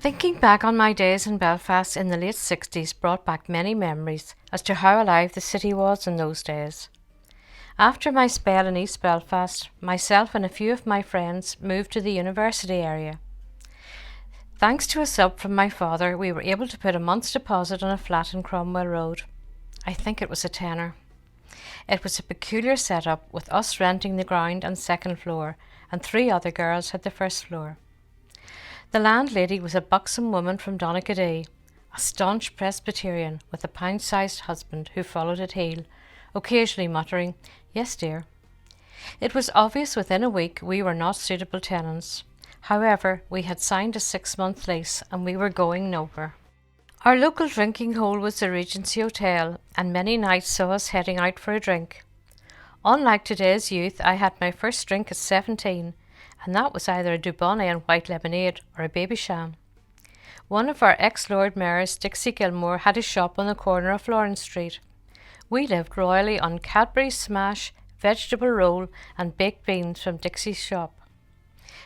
Thinking back on my days in Belfast in the late 60s brought back many memories as to how alive the city was in those days. After my spell in East Belfast, myself and a few of my friends moved to the university area. Thanks to a sub from my father, we were able to put a month's deposit on a flat in Cromwell Road. I think it was a tenner. It was a peculiar setup, with us renting the ground and second floor, and 3 other girls had the first floor. The landlady was a buxom woman from Donaghadee, a staunch Presbyterian with a pound-sized husband who followed at heel, occasionally muttering, "Yes, dear." It was obvious within a week we were not suitable tenants. However, we had signed a 6-month lease and we were going nowhere. Our local drinking hole was the Regency Hotel, and many nights saw us heading out for a drink. Unlike today's youth, I had my first drink at 17, and that was either a Dubonnet and white lemonade or a Babycham. One of our ex-Lord Mayors, Dixie Gilmore, had a shop on the corner of Lawrence Street. We lived royally on Cadbury smash, vegetable roll and baked beans from Dixie's shop.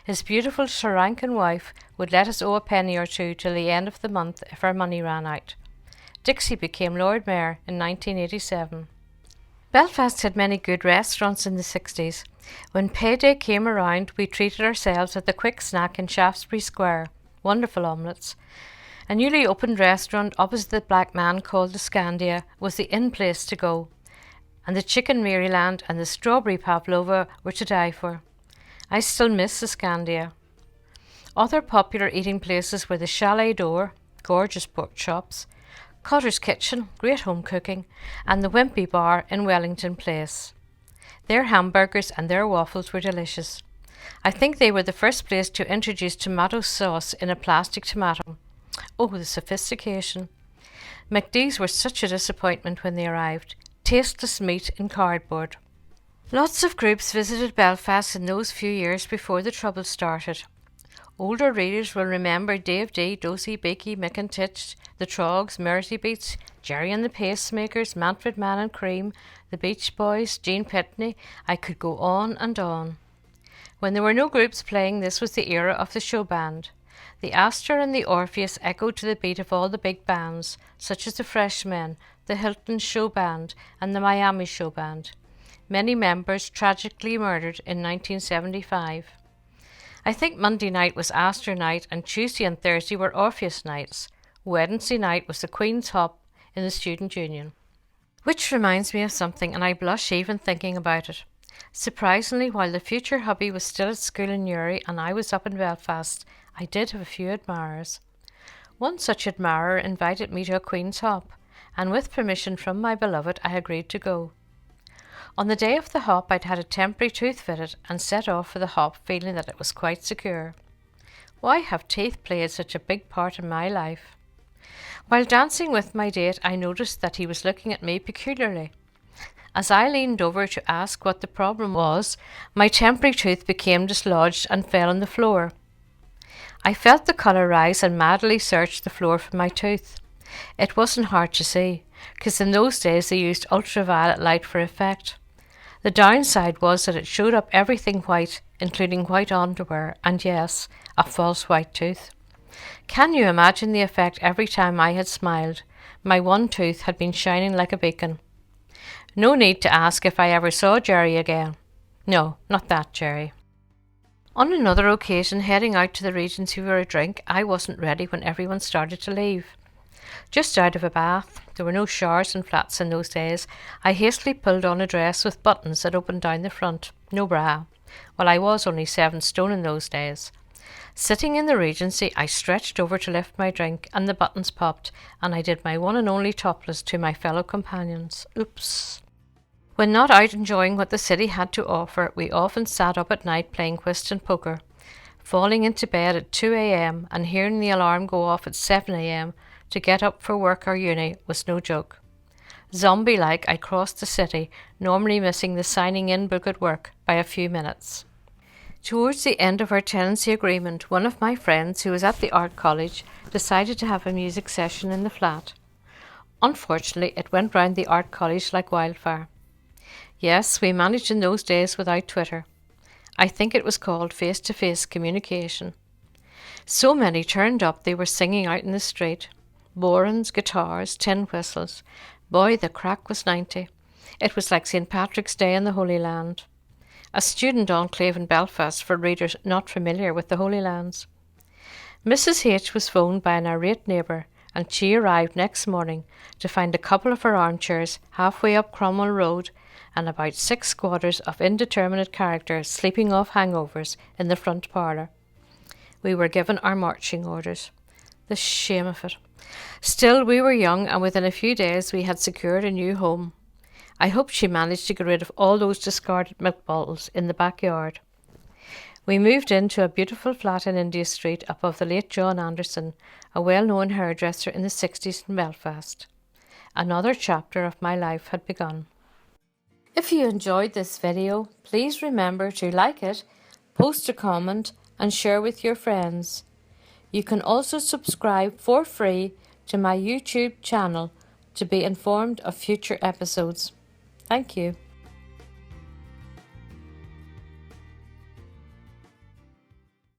His beautiful Sri Lankan wife would let us owe a penny or two till the end of the month if our money ran out. Dixie became Lord Mayor in 1987. Belfast had many good restaurants in the 60s. When payday came around, we treated ourselves at the Quick Snack in Shaftesbury Square. Wonderful omelettes. A newly opened restaurant opposite the Black Man called the Scandia was the in-place to go, and the Chicken Maryland and the Strawberry Pavlova were to die for. I still miss the Scandia. Other popular eating places were the Chalet Door, gorgeous pork chops, Cotter's Kitchen, great home cooking, and the Wimpy Bar in Wellington Place. Their hamburgers and their waffles were delicious. I think they were the first place to introduce tomato sauce in a plastic tomato. Oh, the sophistication. McD's were such a disappointment when they arrived. Tasteless meat in cardboard. Lots of groups visited Belfast in those few years before the trouble started. Older readers will remember Dave D, Dozy, Beaky, Mick and Titch, the Trogs, Mersey Beats, Jerry and the Pacemakers, Manfred Mann and Cream, the Beach Boys, Gene Pitney. I could go on and on. When there were no groups playing, this was the era of the show band. The Astor and the Orpheus echoed to the beat of all the big bands, such as the Freshmen, the Hilton Show Band and the Miami Show Band. Many members tragically murdered in 1975. I think Monday night was Astor night and Tuesday and Thursday were Orpheus nights. Wednesday night was the Queen's Hop in the Student Union. Which reminds me of something, and I blush even thinking about it. Surprisingly, while the future hubby was still at school in Newry and I was up in Belfast, I did have a few admirers. One such admirer invited me to a Queen's Hop, and with permission from my beloved I agreed to go. On the day of the hop I'd had a temporary tooth fitted and set off for the hop feeling that it was quite secure. Why have teeth played such a big part in my life? While dancing with my date I noticed that he was looking at me peculiarly. As I leaned over to ask what the problem was, my temporary tooth became dislodged and fell on the floor. I felt the colour rise and madly searched the floor for my tooth. It wasn't hard to see, because in those days they used ultraviolet light for effect. The downside was that it showed up everything white, including white underwear, and yes, a false white tooth. Can you imagine the effect every time I had smiled? My one tooth had been shining like a beacon. No need to ask if I ever saw Jerry again. No, not that Jerry. On another occasion, heading out to the Regency for a drink, I wasn't ready when everyone started to leave. Just out of a bath, there were no showers and flats in those days, I hastily pulled on a dress with buttons that opened down the front, no bra. Well, I was only 7 stone in those days. Sitting in the Regency, I stretched over to lift my drink, and the buttons popped, and I did my one and only topless to my fellow companions. Oops. When not out enjoying what the city had to offer, we often sat up at night playing whist and poker. Falling into bed at 2 a.m. and hearing the alarm go off at 7 a.m. to get up for work or uni was no joke. Zombie-like, I crossed the city, normally missing the signing in book at work by a few minutes. Towards the end of our tenancy agreement, one of my friends who was at the art college decided to have a music session in the flat. Unfortunately, it went round the art college like wildfire. Yes, we managed in those days without Twitter. I think it was called face-to-face communication. So many turned up they were singing out in the street. Borans, guitars, tin whistles. Boy, the crack was 90. It was like St. Patrick's Day in the Holy Land. A student enclave in Belfast for readers not familiar with the Holy Lands. Mrs. H was phoned by an irate neighbour, and she arrived next morning to find a couple of her armchairs halfway up Cromwell Road and about 6 squatters of indeterminate character sleeping off hangovers in the front parlour. We were given our marching orders. The shame of it. Still, we were young, and within a few days we had secured a new home. I hope she managed to get rid of all those discarded milk bottles in the backyard. We moved into a beautiful flat in India Street above the late John Anderson, a well-known hairdresser in the 60s in Belfast. Another chapter of my life had begun. If you enjoyed this video, please remember to like it, post a comment and share with your friends. You can also subscribe for free to my YouTube channel to be informed of future episodes. Thank you.